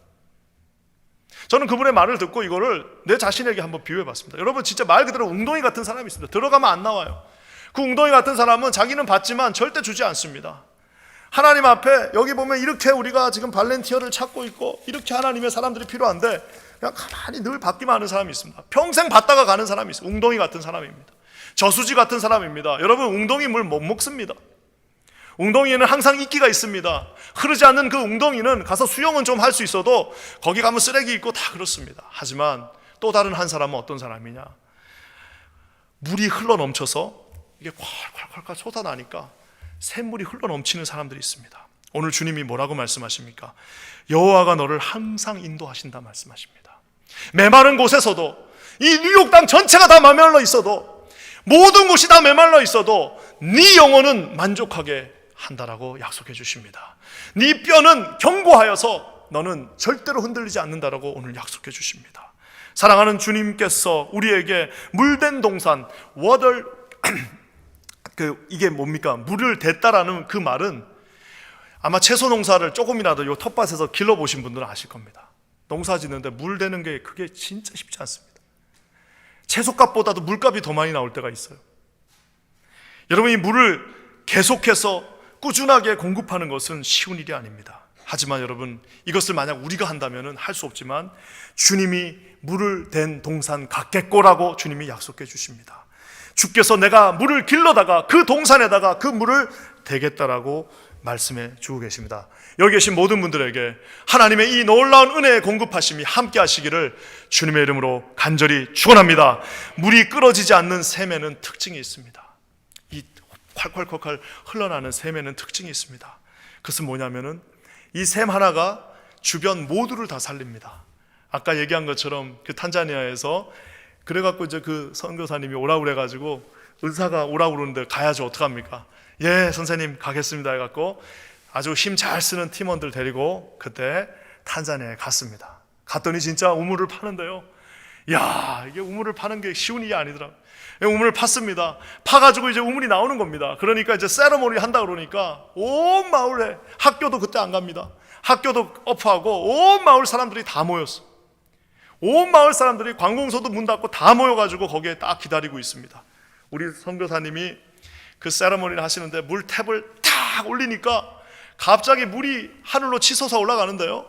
저는 그분의 말을 듣고 이거를 내 자신에게 한번 비유해 봤습니다. 여러분 진짜 말 그대로 웅덩이 같은 사람이 있습니다. 들어가면 안 나와요. 그 웅덩이 같은 사람은 자기는 받지만 절대 주지 않습니다. 하나님 앞에 여기 보면 이렇게 우리가 지금 발렌티어를 찾고 있고 이렇게 하나님의 사람들이 필요한데 그냥 가만히 늘 받기만 하는 사람이 있습니다. 평생 받다가 가는 사람이 있어요. 웅덩이 같은 사람입니다. 저수지 같은 사람입니다. 여러분 웅덩이 물 못 먹습니다. 웅덩이에는 항상 이끼가 있습니다. 흐르지 않는 그 웅덩이는 가서 수영은 좀 할 수 있어도 거기 가면 쓰레기 있고 다 그렇습니다. 하지만 또 다른 한 사람은 어떤 사람이냐, 물이 흘러 넘쳐서 이게 콸콸콸콸 쏟아나니까 샘물이 흘러 넘치는 사람들이 있습니다. 오늘 주님이 뭐라고 말씀하십니까? 여호와가 너를 항상 인도하신다 말씀하십니다. 메마른 곳에서도 이 뉴욕 땅 전체가 다 메말라 있어도 모든 곳이 다 메말라 있어도 네 영혼은 만족하게 한다라고 약속해 주십니다. 네 뼈는 견고하여서 너는 절대로 흔들리지 않는다라고 오늘 약속해 주십니다. 사랑하는 주님께서 우리에게 물된 동산 이게 뭡니까? 물을 댔다라는 그 말은 아마 채소 농사를 조금이라도 요 텃밭에서 길러보신 분들은 아실 겁니다. 농사 짓는데 물 대는 게 그게 진짜 쉽지 않습니다. 채소값보다도 물값이 더 많이 나올 때가 있어요. 여러분 이 물을 계속해서 꾸준하게 공급하는 것은 쉬운 일이 아닙니다. 하지만 여러분 이것을 만약 우리가 한다면 할 수 없지만 주님이 물을 댄 동산 같겠고라고 주님이 약속해 주십니다. 주께서 내가 물을 길러다가 그 동산에다가 그 물을 대겠다라고 말씀해 주고 계십니다. 여기 계신 모든 분들에게 하나님의 이 놀라운 은혜의 공급하심이 함께 하시기를 주님의 이름으로 간절히 축원합니다. 물이 끊어지지 않는 샘에는 특징이 있습니다. 이 콸콸콸콸 흘러나는 샘에는 특징이 있습니다. 그것은 뭐냐면은 이 샘 하나가 주변 모두를 다 살립니다. 아까 얘기한 것처럼 그 탄자니아에서 그래갖고 이제 그 선교사님이 오라고 그래가지고 의사가 오라고 그러는데 가야죠. 어떡합니까? 예, 선생님 가겠습니다 해갖고 아주 힘 잘 쓰는 팀원들 데리고 그때 탄자니아에 갔습니다. 갔더니 진짜 우물을 파는데요. 야, 이게 우물을 파는 게 쉬운 일이 아니더라고요. 우물을 팠습니다. 파가지고 이제 우물이 나오는 겁니다. 그러니까 이제 세러머니 한다 그러니까 온 마을에, 학교도 그때 안 갑니다. 학교도 업하고 온 마을 사람들이 다 모였어. 온 마을 사람들이 관공서도 문 닫고 다 모여가지고 거기에 딱 기다리고 있습니다. 우리 선교사님이 그 세레머니를 하시는데 물탭을 탁 올리니까 갑자기 물이 하늘로 치솟아 올라가는데요,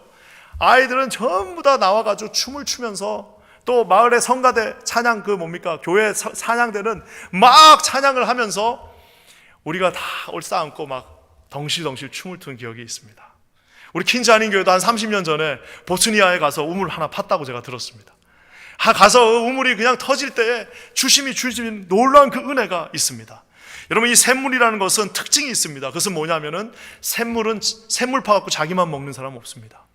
아이들은 전부 다 나와가지고 춤을 추면서, 또 마을의 성가대 찬양, 교회 찬양대는 막 찬양을 하면서 우리가 다 얼싸안고 막 덩실덩실 춤을 춘 기억이 있습니다. 우리 퀸즈 한인교회도 한 30년 전에 보스니아에 가서 우물 하나 팠다고 제가 들었습니다. 가서 우물이 그냥 터질 때에 주심이 주신 놀라운 그 은혜가 있습니다. 여러분, 이 샘물이라는 것은 특징이 있습니다. 그것은 뭐냐면은, 샘물 파갖고 자기만 먹는 사람은 없습니다.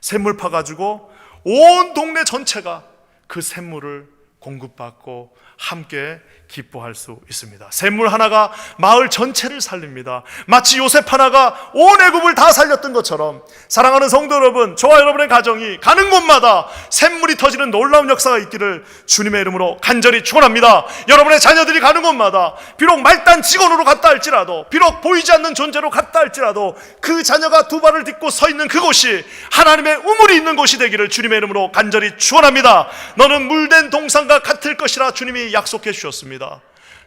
샘물 파가지고 온 동네 전체가 그 샘물을 공급받고 함께 기뻐할 수 있습니다. 샘물 하나가 마을 전체를 살립니다. 마치 요셉 하나가 온 애굽을 다 살렸던 것처럼, 사랑하는 성도 여러분, 저와 여러분의 가정이 가는 곳마다 샘물이 터지는 놀라운 역사가 있기를 주님의 이름으로 간절히 축원합니다. 여러분의 자녀들이 가는 곳마다 비록 말단 직원으로 갔다 할지라도, 비록 보이지 않는 존재로 갔다 할지라도, 그 자녀가 두 발을 딛고 서 있는 그곳이 하나님의 우물이 있는 곳이 되기를 주님의 이름으로 간절히 축원합니다. 너는 물된 동산과 같을 것이라 주님이 약속해 주셨습니다.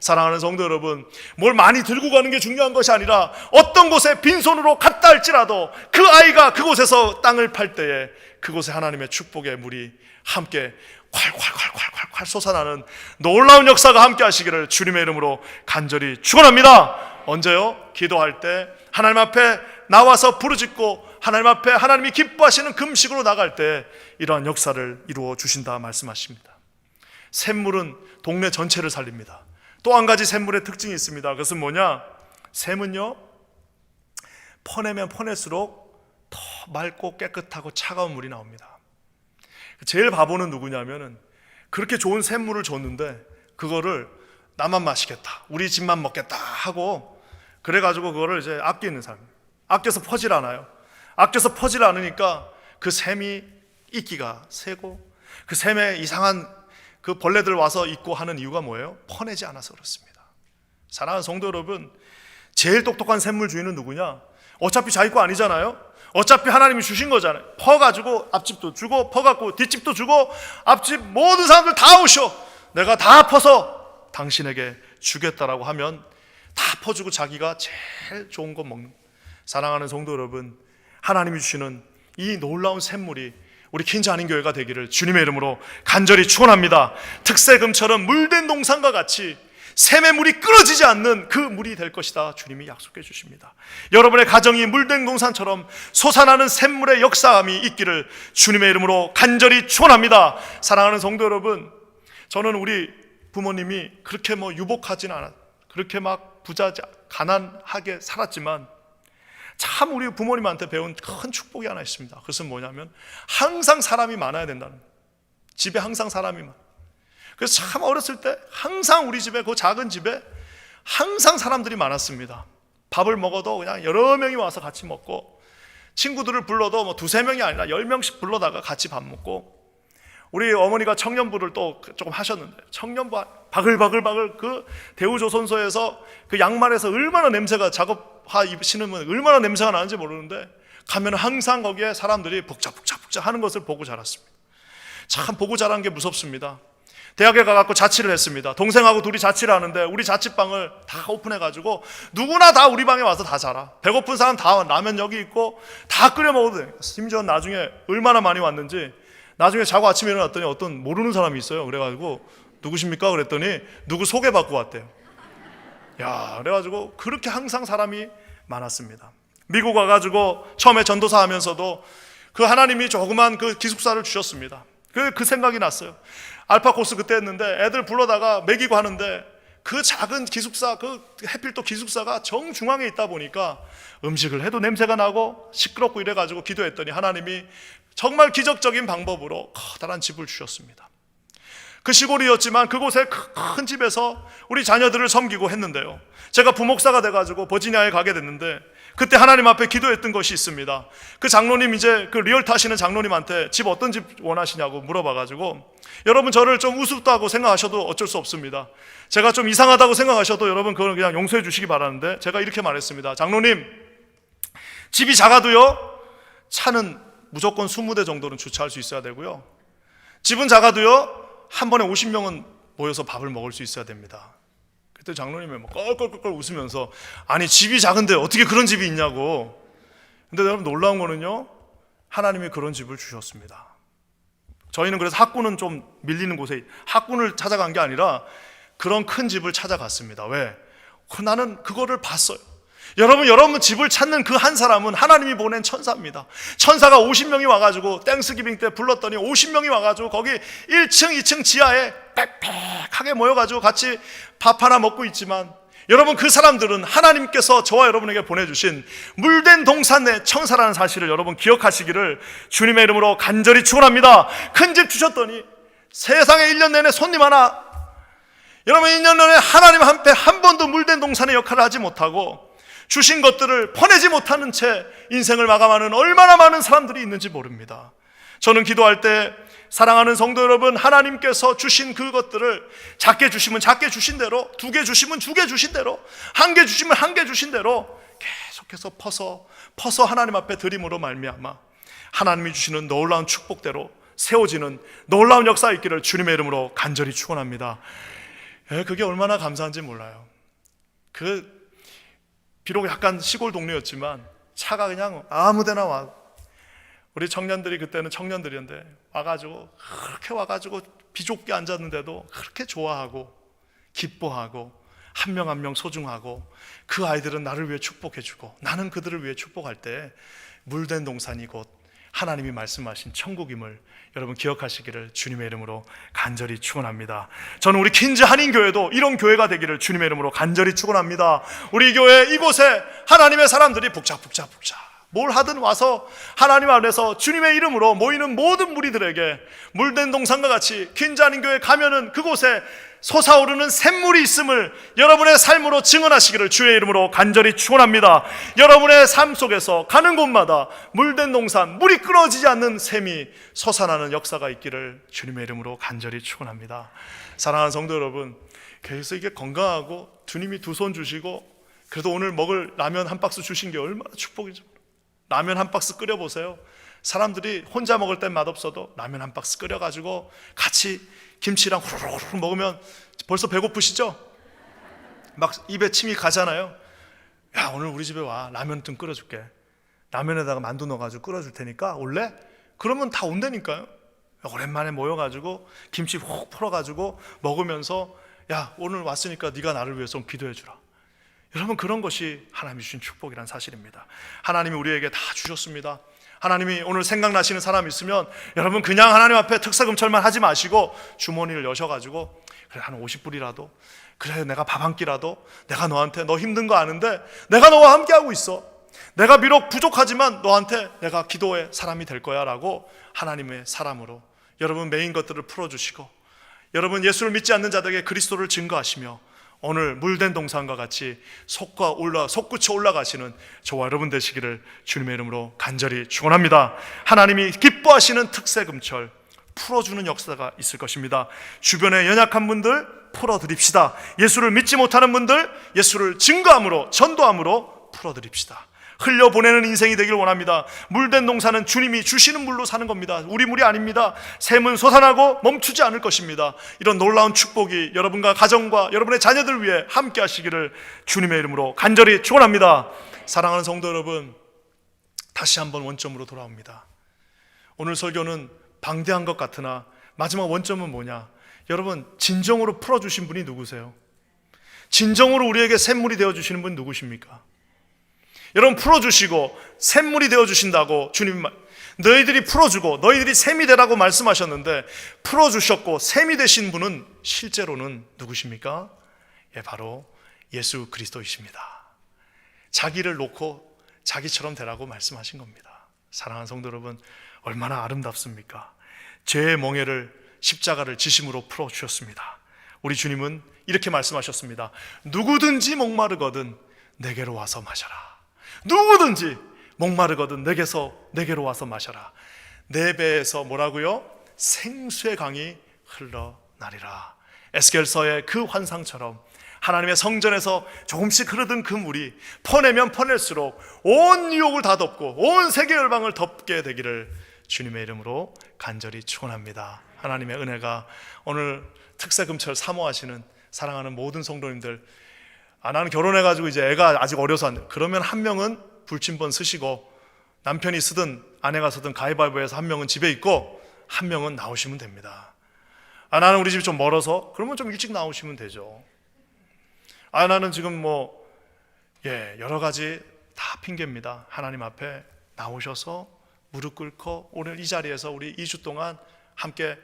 사랑하는 성도 여러분, 뭘 많이 들고 가는 게 중요한 것이 아니라, 어떤 곳에 빈손으로 갔다 할지라도 그 아이가 그곳에서 땅을 팔 때에 그곳에 하나님의 축복의 물이 함께 콸콸콸콸콸 솟아나는 놀라운 역사가 함께 하시기를 주님의 이름으로 간절히 축원합니다. 언제요? 기도할 때 하나님 앞에 나와서 부르짖고 하나님 앞에 하나님이 기뻐하시는 금식으로 나갈 때 이러한 역사를 이루어 주신다 말씀하십니다. 샘물은 동네 전체를 살립니다. 또 한 가지 샘물의 특징이 있습니다. 그것은 뭐냐? 샘은요, 퍼내면 퍼낼수록 더 맑고 깨끗하고 차가운 물이 나옵니다. 제일 바보는 누구냐면은, 그렇게 좋은 샘물을 줬는데 그거를 나만 마시겠다, 우리 집만 먹겠다 하고 그래가지고 그거를 이제 아끼는 사람, 아껴서 퍼질 않아요. 아껴서 퍼질 않으니까 그 샘이 이끼가 세고, 그 샘에 이상한 그 벌레들 와서 있고 하는 이유가 뭐예요? 퍼내지 않아서 그렇습니다. 사랑하는 성도 여러분, 제일 똑똑한 샘물 주인은 누구냐? 어차피 자기 거 아니잖아요. 어차피 하나님이 주신 거잖아요. 퍼가지고 앞집도 주고, 퍼갖고 뒷집도 주고, 앞집 모든 사람들 다 오셔, 내가 다 퍼서 당신에게 주겠다라고 하면 다 퍼주고 자기가 제일 좋은 거 먹는. 사랑하는 성도 여러분, 하나님이 주시는 이 놀라운 샘물이 우리 퀸즈 한인교회가 되기를 주님의 이름으로 간절히 축원합니다. 특세금처럼 물된 동산과 같이 샘의 물이 끊어지지 않는 그 물이 될 것이다 주님이 약속해 주십니다. 여러분의 가정이 물된 동산처럼 솟아나는 샘물의 역사함이 있기를 주님의 이름으로 간절히 축원합니다. 사랑하는 성도 여러분, 저는 우리 부모님이 그렇게 유복하지는 않았, 그렇게 막 부자자 가난하게 살았지만 참 우리 부모님한테 배운 큰 축복이 하나 있습니다. 그것은 뭐냐면, 항상 사람이 많아야 된다는 거예요. 집에 항상 사람이 많아요. 그래서 참 어렸을 때 항상 우리 집에, 그 작은 집에 항상 사람들이 많았습니다. 밥을 먹어도 그냥 여러 명이 와서 같이 먹고, 친구들을 불러도 두세 명이 아니라 10명씩 불러다가 같이 밥 먹고, 우리 어머니가 청년부를 또 조금 하셨는데, 청년부 바글바글 그 대우조선소에서 그 양말에서 얼마나 냄새가, 작업화 신으면 얼마나 냄새가 나는지 모르는데, 가면 항상 거기에 사람들이 북적북적 하는 것을 보고 자랐습니다. 참 보고 자란 게 무섭습니다. 대학에 가갖고 자취를 했습니다. 동생하고 둘이 자취를 하는데 우리 자취방을 다 오픈해가지고 누구나 다 우리 방에 와서 다 자라. 배고픈 사람 다 라면 여기 있고 다 끓여 먹어도 돼. 심지어 나중에 얼마나 많이 왔는지, 나중에 자고 아침에 일어났더니 어떤 모르는 사람이 있어요. 그래가지고 누구십니까? 그랬더니 누구 소개받고 왔대요. 야, 그래가지고 그렇게 항상 사람이 많았습니다. 미국 와가지고 처음에 전도사 하면서도 그 하나님이 조그만 그 기숙사를 주셨습니다. 그 생각이 났어요. 알파 코스 그때 했는데 애들 불러다가 먹이고 하는데, 그 작은 기숙사, 그 해필 또 기숙사가 정중앙에 있다 보니까 음식을 해도 냄새가 나고 시끄럽고 이래가지고 기도했더니 하나님이 정말 기적적인 방법으로 커다란 집을 주셨습니다. 그 시골이었지만 그곳에 큰 집에서 우리 자녀들을 섬기고 했는데요, 제가 부목사가 돼가지고 버지니아에 가게 됐는데 그때 하나님 앞에 기도했던 것이 있습니다. 그 장로님, 이제 그 리얼터 하시는 장로님한테 집 어떤 집 원하시냐고 물어봐가지고, 여러분 저를 좀 우습다고 생각하셔도 어쩔 수 없습니다. 제가 좀 이상하다고 생각하셔도 여러분 그걸 그냥 용서해 주시기 바라는데, 제가 이렇게 말했습니다. 장로님, 집이 작아도요 차는 무조건 20대 정도는 주차할 수 있어야 되고요, 집은 작아도요, 한 번에 50명은 모여서 밥을 먹을 수 있어야 됩니다. 그때 장로님이 막 껄껄껄껄 웃으면서, 아니 집이 작은데 어떻게 그런 집이 있냐고. 근데 여러분 놀라운 거는요, 하나님이 그런 집을 주셨습니다. 저희는 그래서 학군은 좀 밀리는 곳에 학군을 찾아간 게 아니라 그런 큰 집을 찾아갔습니다. 왜? 나는 그거를 봤어요. 여러분 집을 찾는 그 한 사람은 하나님이 보낸 천사입니다. 천사가 50명이 와가지고 땡스기빙 때 불렀더니 50명이 와가지고 거기 1층 2층 지하에 빽빽하게 모여가지고 같이 밥 하나 먹고 있지만, 여러분 그 사람들은 하나님께서 저와 여러분에게 보내주신 물된 동산의 청사라는 사실을 여러분 기억하시기를 주님의 이름으로 간절히 축원합니다. 큰 집 주셨더니 세상에 1년 내내 손님 하나, 여러분 1년 내내 하나님 한패 한 번도 물된 동산의 역할을 하지 못하고 주신 것들을 퍼내지 못하는 채 인생을 마감하는 얼마나 많은 사람들이 있는지 모릅니다. 저는 기도할 때 사랑하는 성도 여러분, 하나님께서 주신 그것들을 작게 주시면 작게 주신 대로, 2개 주시면 2개 주신 대로, 1개 주시면 1개 주신 대로 계속해서 퍼서 하나님 앞에 드림으로 말미암아 하나님이 주시는 놀라운 축복대로 세워지는 놀라운 역사가 있기를 주님의 이름으로 간절히 축원합니다. 그게 얼마나 감사한지 몰라요. 비록 약간 시골 동네였지만 차가 그냥 아무데나 와. 우리 청년들이 그때는 청년들이었는데 와가지고 그렇게 와가지고 비좁게 앉았는데도 그렇게 좋아하고 기뻐하고 한 명 한 명 소중하고, 그 아이들은 나를 위해 축복해주고 나는 그들을 위해 축복할 때 물된 동산이 곧 하나님이 말씀하신 천국임을 여러분 기억하시기를 주님의 이름으로 간절히 축원합니다. 저는 우리 킨즈 한인교회도 이런 교회가 되기를 주님의 이름으로 간절히 축원합니다. 우리 교회 이곳에 하나님의 사람들이 북적북적 뭘 하든 와서 하나님 안에서 주님의 이름으로 모이는 모든 무리들에게 물된 동산과 같이 킨즈 한인교회 가면은 그곳에 솟아오르는 샘물이 있음을 여러분의 삶으로 증언하시기를 주의 이름으로 간절히 축원합니다. 여러분의 삶 속에서 가는 곳마다 물된 동산, 물이 끊어지지 않는 샘이 솟아나는 역사가 있기를 주님의 이름으로 간절히 축원합니다. 사랑하는 성도 여러분, 그래서 이게 건강하고 주님이 2손 주시고 그래도 오늘 먹을 라면 한 박스 주신 게 얼마나 축복이죠. 라면 한 박스 끓여보세요. 사람들이 혼자 먹을 땐 맛없어도 라면 한 박스 끓여가지고 같이 김치랑 후루룩 먹으면 벌써 배고프시죠? 막 입에 침이 가잖아요. 야, 오늘 우리 집에 와, 라면 좀 끓여줄게. 라면에다가 만두 넣어가지고 끓여줄 테니까 올래? 그러면 다 온다니까요. 오랜만에 모여가지고 김치 훅 풀어가지고 먹으면서, 야, 오늘 왔으니까 네가 나를 위해서 좀 기도해주라. 여러분, 그런 것이 하나님이 주신 축복이란 사실입니다. 하나님이 우리에게 다 주셨습니다. 하나님이 오늘 생각나시는 사람 있으면 여러분 그냥 하나님 앞에 특사금철만 하지 마시고 주머니를 여셔가지고, 그래 한 50불이라도, 그래 내가 밥 한 끼라도, 내가 너한테 너 힘든 거 아는데 내가 너와 함께 하고 있어, 내가 비록 부족하지만 너한테 내가 기도의 사람이 될 거야 라고 하나님의 사람으로 여러분 메인 것들을 풀어주시고, 여러분 예수를 믿지 않는 자들에게 그리스도를 증거하시며 오늘 물된 동산과 같이 솟구쳐 올라가시는 저와 여러분 되시기를 주님의 이름으로 간절히 축원합니다. 하나님이 기뻐하시는 특세금철 풀어주는 역사가 있을 것입니다. 주변에 연약한 분들 풀어드립시다. 예수를 믿지 못하는 분들 예수를 증거함으로, 전도함으로 풀어드립시다. 흘려보내는 인생이 되길 원합니다. 물된 동산은 주님이 주시는 물로 사는 겁니다. 우리 물이 아닙니다. 샘은 솟아나고 멈추지 않을 것입니다. 이런 놀라운 축복이 여러분과 가정과 여러분의 자녀들 위해 함께 하시기를 주님의 이름으로 간절히 축원합니다. 사랑하는 성도 여러분, 다시 한번 원점으로 돌아옵니다. 오늘 설교는 방대한 것 같으나 마지막 원점은 뭐냐? 여러분, 진정으로 풀어주신 분이 누구세요? 진정으로 우리에게 샘물이 되어주시는 분이 누구십니까? 여러분, 풀어주시고 샘물이 되어주신다고 주님, 너희들이 풀어주고 너희들이 샘이 되라고 말씀하셨는데, 풀어주셨고 샘이 되신 분은 실제로는 누구십니까? 바로 예수 그리스도이십니다. 자기를 놓고 자기처럼 되라고 말씀하신 겁니다. 사랑하는 성도 여러분, 얼마나 아름답습니까? 죄의 멍에를 십자가를 지심으로 풀어주셨습니다. 우리 주님은 이렇게 말씀하셨습니다. 누구든지 목마르거든 내게로 와서 마셔라. 누구든지 목마르거든 내게로 와서 마셔라. 내 배에서 뭐라고요? 생수의 강이 흘러나리라. 에스겔서의 그 환상처럼 하나님의 성전에서 조금씩 흐르던 그 물이 퍼내면 퍼낼수록 온 유혹을 다 덮고 온 세계 열방을 덮게 되기를 주님의 이름으로 간절히 축원합니다. 하나님의 은혜가 오늘 특세금철 사모하시는 사랑하는 모든 성도님들, 나는 결혼해가지고 이제 애가 아직 어려서 안 돼. 그러면 한 명은 불침번 쓰시고 남편이 쓰든 아내가 쓰든 가위바위보해서 한 명은 집에 있고 한 명은 나오시면 됩니다. 나는 우리 집이 좀 멀어서, 그러면 좀 일찍 나오시면 되죠. 나는 지금 여러 가지 다 핑계입니다. 하나님 앞에 나오셔서 무릎 꿇고 오늘 이 자리에서 우리 2주 동안 함께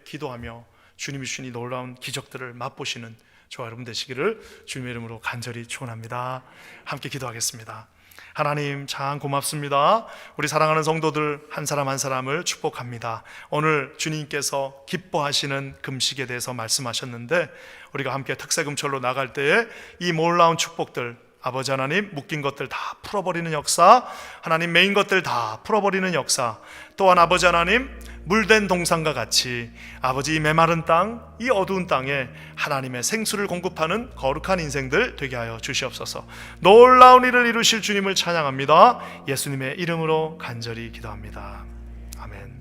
기도하며 주님이 주신 이 놀라운 기적들을 맛보시는 저와 여러분 되시기를 주님의 이름으로 간절히 축원합니다. 함께 기도하겠습니다. 하나님 참 고맙습니다. 우리 사랑하는 성도들 한 사람 한 사람을 축복합니다. 오늘 주님께서 기뻐하시는 금식에 대해서 말씀하셨는데, 우리가 함께 특세금철로 나갈 때에 이 놀라운 축복들, 아버지 하나님 묶인 것들 다 풀어버리는 역사, 하나님 메인 것들 다 풀어버리는 역사, 또한 아버지 하나님 물된 동산과 같이 아버지 이 메마른 땅, 이 어두운 땅에 하나님의 생수를 공급하는 거룩한 인생들 되게 하여 주시옵소서. 놀라운 일을 이루실 주님을 찬양합니다. 예수님의 이름으로 간절히 기도합니다. 아멘.